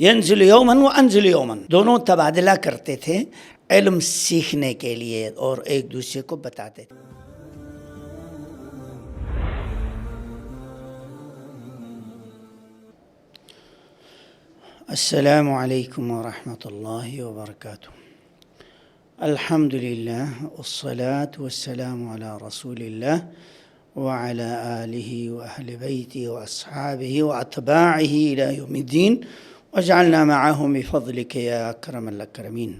ینزل یومن و انزل یومن، دونوں تبادلہ کرتے تھے علم سیکھنے کے لیے اور ایک دوسرے کو بتاتے تھے۔ السلام علیکم ورحمۃ اللہ وبرکاتہ۔ الحمد للہ والصلاة والسلام علی رسول اللہ وعلی آلہ واہل بیتہ واصحابہ واتباعہ الی یوم الدین واجعلنا معهم بفضلک یا اکرم الاکرمین۔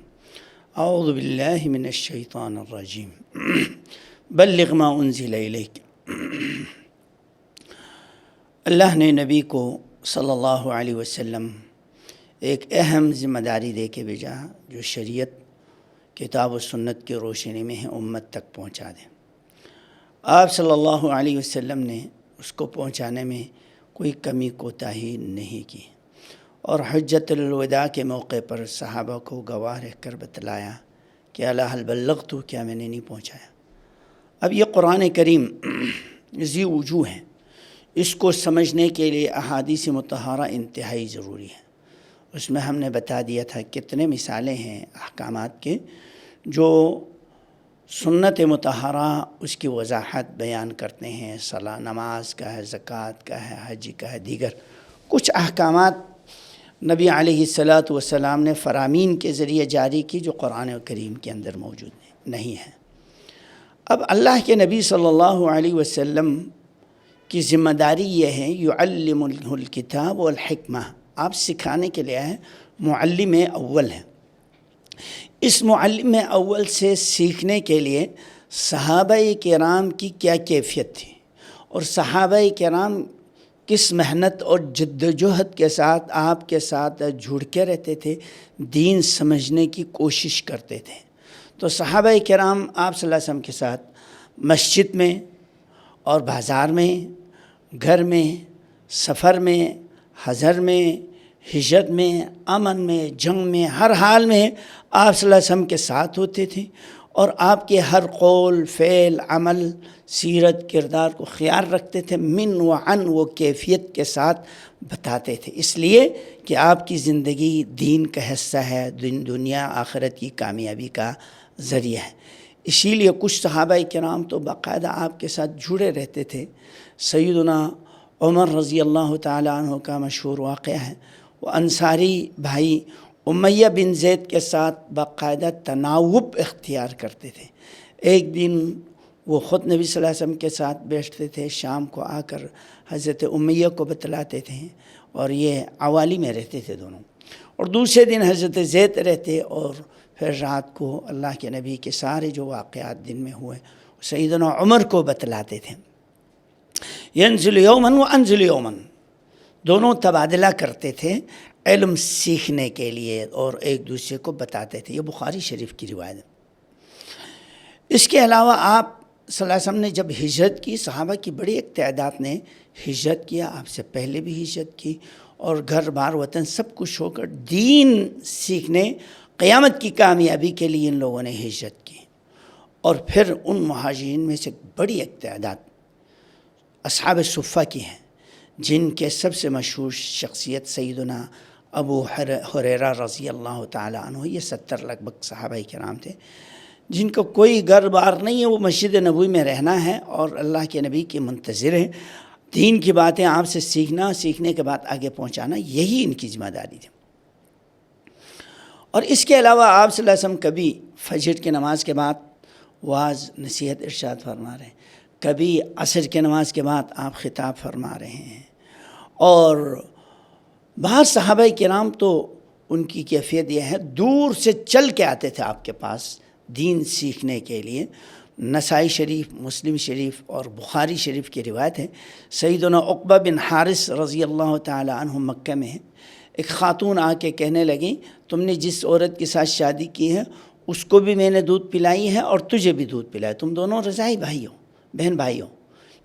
اعوذ باللہ من الشیطان الرجیم بلغ ما انزل الیک۔ اللہ نے نبی کو صلی اللہ علیہ وسلم ایک اہم ذمہ داری دے کے بھیجا جو شریعت کتاب و سنت کی روشنی میں ہے، امت تک پہنچا دیں۔ آپ صلی اللہ علیہ وسلم نے اس کو پہنچانے میں کوئی کمی کوتاہی نہیں کی، اور حجۃ الوداع کے موقع پر صحابہ کو گواہ رہ کر بتلایا کہ الا هل بلغت، کیا میں نے نہیں پہنچایا؟ اب یہ قرآن کریم ذی وجوہ ہے، اس کو سمجھنے کے لیے احادیث مطہرہ انتہائی ضروری ہے۔ اس میں ہم نے بتا دیا تھا کتنے مثالیں ہیں احکامات کے جو سنت مطہرہ اس کی وضاحت بیان کرتے ہیں۔ صلاۃ، نماز کا ہے، زکوٰۃ کا ہے، حج کا ہے، دیگر کچھ احکامات نبی علیہ الصلاۃ والسلام نے فرامین کے ذریعے جاری کی جو قرآن کریم کے اندر موجود نہیں ہیں۔ اب اللہ کے نبی صلی اللہ علیہ وسلم کی ذمہ داری یہ ہے، یعلم الکتاب والحکمہ، آپ سکھانے کے لیے ہے، معلم اول ہے۔ اس معلم اول سے سیکھنے کے لیے صحابہ کرام کی کیا کیفیت تھی، اور صحابہ کرام کس محنت اور جد و جہد کے ساتھ آپ کے ساتھ جڑ کے رہتے تھے، دین سمجھنے کی کوشش کرتے تھے۔ تو صحابہ کرام آپ صلی اللہ علیہ وسلم کے ساتھ مسجد میں اور بازار میں، گھر میں، سفر میں، حضر میں، ہجرت میں، امن میں، جنگ میں، ہر حال میں آپ صلی اللہ علیہ وسلم کے ساتھ ہوتے تھے، اور آپ کے ہر قول، فعل، عمل، سیرت، کردار کو خیال رکھتے تھے، من و عن وہ کیفیت کے ساتھ بتاتے تھے، اس لیے کہ آپ کی زندگی دین کا حصہ ہے، دنیا آخرت کی کامیابی کا ذریعہ ہے۔ اسی لیے کچھ صحابہ کرام تو باقاعدہ آپ کے ساتھ جڑے رہتے تھے۔ سیدنا عمر رضی اللہ تعالیٰ عنہ کا مشہور واقعہ ہے، وہ انصاری بھائی امیہ بن زید کے ساتھ باقاعدہ تناوب اختیار کرتے تھے۔ ایک دن وہ خود نبی صلی اللہ علیہ وسلم کے ساتھ بیٹھتے تھے، شام کو آ کر حضرت امیہ کو بتلاتے تھے، اور یہ عوالی میں رہتے تھے دونوں، اور دوسرے دن حضرت زید رہتے، اور پھر رات کو اللہ کے نبی کے سارے جو واقعات دن میں ہوئے سیدنا عمر کو بتلاتے تھے۔ ینزل یومن و انزل یومن، دونوں تبادلہ کرتے تھے علم سیکھنے کے لیے اور ایک دوسرے کو بتاتے تھے۔ یہ بخاری شریف کی روایت ہے۔ اس کے علاوہ آپ صلی اللہ علیہ وسلم نے جب ہجرت کی، صحابہ کی بڑی ایک تعداد نے ہجرت کیا، آپ سے پہلے بھی ہجرت کی، اور گھر بار وطن سب کچھ ہو کر دین سیکھنے، قیامت کی کامیابی کے لیے ان لوگوں نے ہجرت کی۔ اور پھر ان مہاجرین میں سے بڑی ایک تعداد اصحاب صفہ کی ہیں، جن کے سب سے مشہور شخصیت سیدنا ابو ہریرہ رضی اللہ تعالیٰ عنہ، یہ 70 لگ بھگ صحابہ کرام تھے، جن کو کوئی گھر بار نہیں ہے، وہ مسجد نبوی میں رہنا ہے اور اللہ کے نبی کے منتظر ہیں، دین کی باتیں آپ سے سیکھنا، سیکھنے کے بعد آگے پہنچانا، یہی ان کی ذمہ داری تھی۔ اور اس کے علاوہ آپ صلی اللہ علیہ وسلم کبھی فجر کی نماز کے بعد واعظ نصیحت ارشاد فرما رہے ہیں، کبھی عصر کی نماز کے بعد آپ خطاب فرما رہے ہیں، اور بعض صحابہ کرام تو ان کی کیفیت یہ ہے، دور سے چل کے آتے تھے آپ کے پاس دین سیکھنے کے لیے۔ نسائی شریف، مسلم شریف اور بخاری شریف کی روایت ہے، سیدنا عقبہ بن حارث رضی اللہ تعالی عنہ مکہ میں ہے، ایک خاتون آ کے کہنے لگیں، تم نے جس عورت کے ساتھ شادی کی ہے اس کو بھی میں نے دودھ پلائی ہے اور تجھے بھی دودھ پلایا، تم دونوں رضائی بھائی ہو، بہن بھائی ہو۔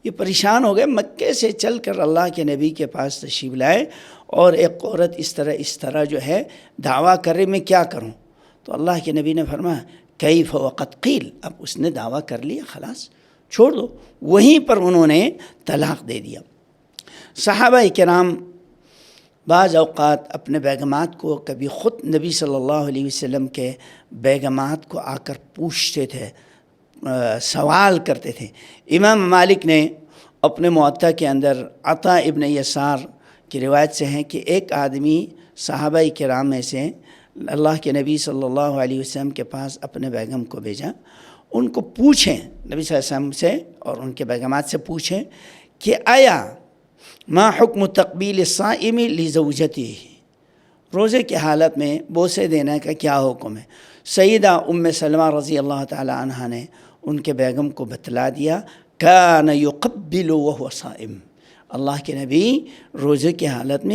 یہ پریشان ہو گئے، مکے سے چل کر اللہ کے نبی کے پاس تشریف لائے، اور ایک عورت اس طرح جو ہے دعویٰ کر رہے، میں کیا کروں؟ تو اللہ کے نبی نے فرمایا کیف وقد قیل، اب اس نے دعویٰ کر لیا، خلاص چھوڑ دو۔ وہیں پر انہوں نے طلاق دے دیا۔ صحابہ کرام بعض اوقات اپنے بیگمات کو کبھی خود نبی صلی اللہ علیہ وسلم کے بیگمات کو آ کر پوچھتے تھے، سوال کرتے تھے۔ امام مالک نے اپنے موطا کے اندر عطا ابن یسار کی روایت سے ہیں کہ ایک آدمی صحابہ کرام میں سے اللہ کے نبی صلی اللہ علیہ وسلم کے پاس اپنے بیگم کو بھیجا، ان کو پوچھیں، نبی صلی اللہ علیہ وسلم سے اور ان کے بیگمات سے پوچھیں کہ آیا ما حکم تقبیل الصائم لزوجتی، روزے کی حالت میں بوسے دینے کا کیا حکم ہے؟ سیدہ ام سلمہ رضی اللہ تعالی عنہ نے ان کے بیگم کو بتلا دیا، کان یقبل وهو صائم، اللہ کے نبی روزے کی حالت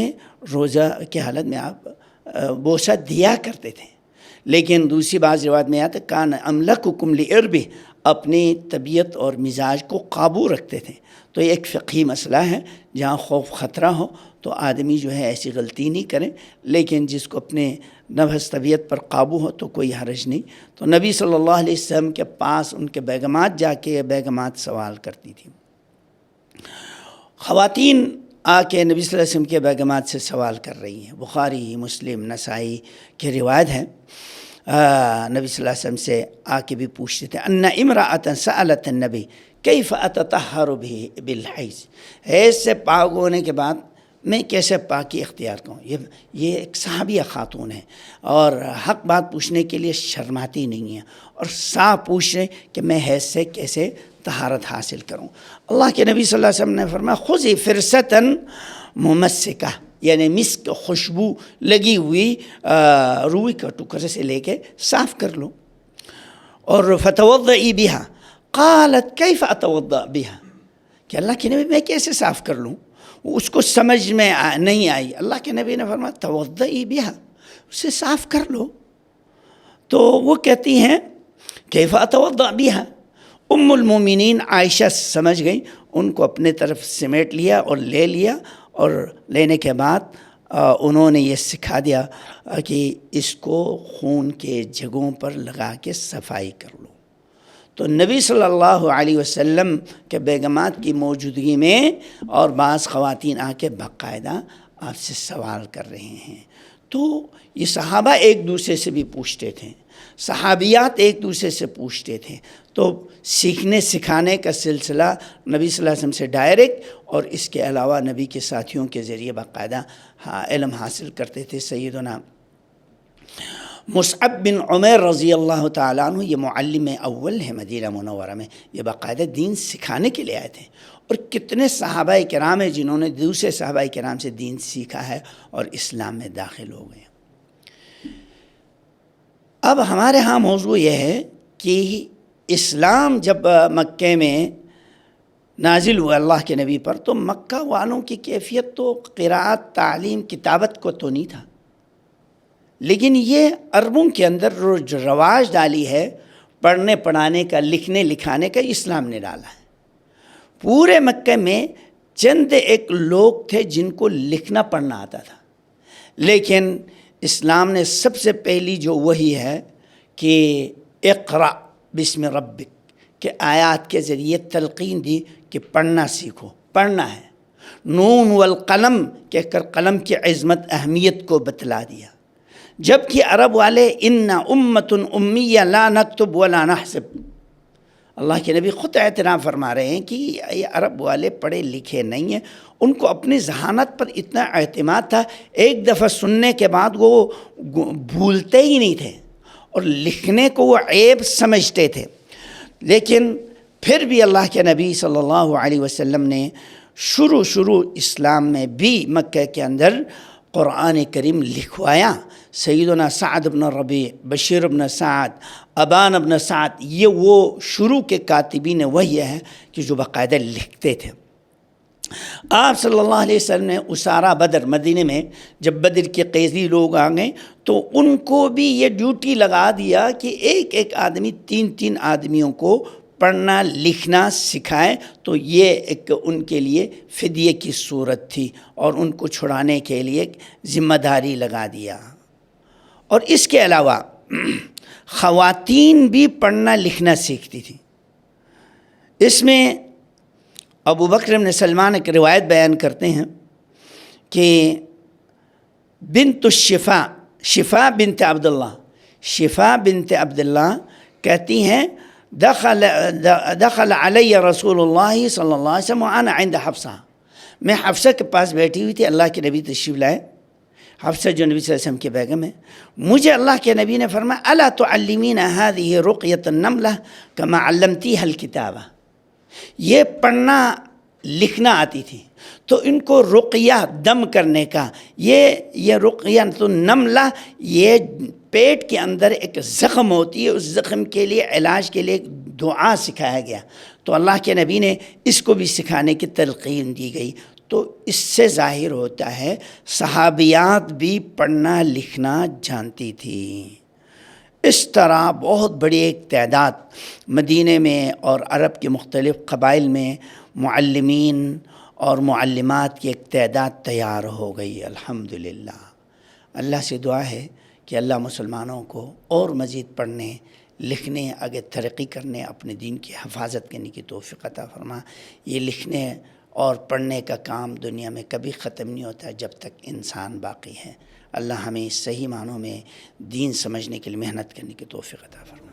میں آپ بوسہ دیا کرتے تھے۔ لیکن دوسری بعض روایت میں آتا کان املککم لعربہ، اپنی طبیعت اور مزاج کو قابو رکھتے تھے۔ تو یہ ایک فقہی مسئلہ ہے، جہاں خوف خطرہ ہو تو آدمی جو ہے ایسی غلطی نہیں کرے، لیکن جس کو اپنے نفس طبیعت پر قابو ہو تو کوئی حرج نہیں۔ تو نبی صلی اللہ علیہ وسلم کے پاس ان کے بیگمات جا کے بیگمات سوال کرتی تھیں۔ خواتین آ کے نبی صلی اللہ علیہ وسلم کے بیگمات سے سوال کر رہی ہیں۔ بخاری، مسلم، نسائی کی روایت ہے، نبی صلی اللہ علیہ وسلم سے آ کے بھی پوچھتے تھے، ان امرأۃ سألت النبی کیف اتطہر بالحیض، حیض سے پاک ہونے کے بعد میں کیسے پاکی اختیار کروں۔ یہ ایک صحابیہ خاتون ہے اور حق بات پوچھنے کے لیے شرماتی نہیں ہے، اور صاف پوچھ رہے کہ میں حیض سے کیسے طہارت حاصل کروں۔ اللہ کے نبی صلی اللہ علیہ وسلم نے فرمایا خذی فرصتاً ممسکہ، یعنی مسک خوشبو لگی ہوئی روئی کا ٹکڑے سے لے کے صاف کر لو، اور فتوضئی بہا، قالت کیف اتوضأ بہا، کہ اللہ کے نبی میں کیسے صاف کر لوں؟ اس کو سمجھ میں نہیں آئی۔ اللہ کے نبی نے فرمایا توضئی بہا، اسے صاف کر لو۔ تو وہ کہتی ہیں کیف اتوضأ بہا، ام المومنین عائشہ سمجھ گئی، ان کو اپنے طرف سمیٹ لیا اور لے لیا، اور لینے کے بعد انہوں نے یہ سکھا دیا کہ اس کو خون کے جگہوں پر لگا کے صفائی کر لو۔ تو نبی صلی اللہ علیہ وسلم کے بیگمات کی موجودگی میں اور بعض خواتین آ کے باقاعدہ آپ سے سوال کر رہے ہیں۔ تو یہ صحابہ ایک دوسرے سے بھی پوچھتے تھے، صحابیات ایک دوسرے سے پوچھتے تھے۔ تو سیکھنے سکھانے کا سلسلہ نبی صلی اللہ علیہ وسلم سے ڈائریکٹ، اور اس کے علاوہ نبی کے ساتھیوں کے ذریعے باقاعدہ علم حاصل کرتے تھے۔ سیدنا مصعب بن عمیر رضی اللہ تعالیٰ عنہ یہ معلم اول ہے مدینہ منورہ میں، یہ باقاعدہ دین سکھانے کے لیے آئے تھے، اور کتنے صحابہ کرام ہیں جنہوں نے دوسرے صحابہ کرام سے دین سیکھا ہے اور اسلام میں داخل ہو گئے۔ اب ہمارے ہاں موضوع یہ ہے کہ اسلام جب مکے میں نازل ہوا اللہ کے نبی پر، تو مکہ والوں کی کیفیت تو قراءت، تعلیم، کتابت کو تو نہیں تھا، لیکن یہ عربوں کے اندر جو رواج ڈالی ہے پڑھنے پڑھانے کا، لکھنے لکھانے کا، اسلام نے ڈالا ہے۔ پورے مکہ میں چند ایک لوگ تھے جن کو لکھنا پڑھنا آتا تھا، لیکن اسلام نے سب سے پہلی جو وحی ہے کہ اقرأ بسم ربک، کہ آیات کے ذریعے تلقین دی کہ پڑھنا سیکھو، پڑھنا ہے۔ نون والقلم کہہ کر قلم کی عظمت اہمیت کو بتلا دیا، جبکہ عرب والے انا امۃ امیہ لا نکتب ولا نحسب، اللہ کے نبی خود اعتراف فرما رہے ہیں کہ یہ عرب والے پڑھے لکھے نہیں ہیں۔ ان کو اپنی ذہانت پر اتنا اعتماد تھا، ایک دفعہ سننے کے بعد وہ بھولتے ہی نہیں تھے، اور لکھنے کو وہ عیب سمجھتے تھے۔ لیکن پھر بھی اللہ کے نبی صلی اللہ علیہ وسلم نے شروع اسلام میں بھی مکہ کے اندر قرآن کریم لکھوایا۔ سیدنا سعد بن ربیع، بشیر بن سعد، ابان بن سعد، یہ وہ شروع کے کاتبین وحی ہے کہ جو باقاعدہ لکھتے تھے۔ آپ صلی اللہ علیہ وسلم نے اسارہ بدر، مدینے میں جب بدر کے قیدی لوگ آ گئے تو ان کو بھی یہ ڈیوٹی لگا دیا کہ ایک ایک آدمی، تین آدمیوں کو پڑھنا لکھنا سکھائے۔ تو یہ ایک ان کے لیے فدیے کی صورت تھی، اور ان کو چھڑانے کے لیے ذمہ داری لگا دیا۔ اور اس کے علاوہ خواتین بھی پڑھنا لکھنا سیکھتی تھیں۔ اس میں ابو بکر بن سلمان ایک روایت بیان کرتے ہیں کہ بنت الشفا، شفا بنت عبداللہ، شفا بنت عبداللہ کہتی ہیں دخل علی رسول اللہ صلی اللہ علیہ وسلم وانا عند حفصہ، میں حفصہ کے پاس بیٹھی ہوئی تھی، اللہ کے نبی تشریف لائے، حفصہ جو نبی صلی اللہ علیہ وسلم کی بیگم ہے، مجھے اللہ کے نبی نے فرمایا الا تعلمین هذه رقیۃ النملہ کما علمتیها الکتابہ، یہ پڑھنا لکھنا آتی تھی تو ان کو رقیہ دم کرنے کا، یہ رقیہ تو نملہ، یہ پیٹ کے اندر ایک زخم ہوتی ہے، اس زخم کے لیے علاج کے لیے دعا سکھایا گیا، تو اللہ کے نبی نے اس کو بھی سکھانے کی تلقین دی گئی۔ تو اس سے ظاہر ہوتا ہے صحابیات بھی پڑھنا لکھنا جانتی تھی۔ اس طرح بہت بڑی ایک تعداد مدینے میں اور عرب کے مختلف قبائل میں معلمین اور معلمات کی ایک تعداد تیار ہو گئی الحمدللہ۔ اللہ سے دعا ہے کہ اللہ مسلمانوں کو اور مزید پڑھنے لکھنے آگے ترقی کرنے اپنے دین کی حفاظت کرنے کی توفیق عطا فرما۔ یہ لکھنے اور پڑھنے کا کام دنیا میں کبھی ختم نہیں ہوتا جب تک انسان باقی ہے۔ اللہ ہمیں صحیح معنوں میں دین سمجھنے کے لیے محنت کرنے کی توفیق عطا فرما۔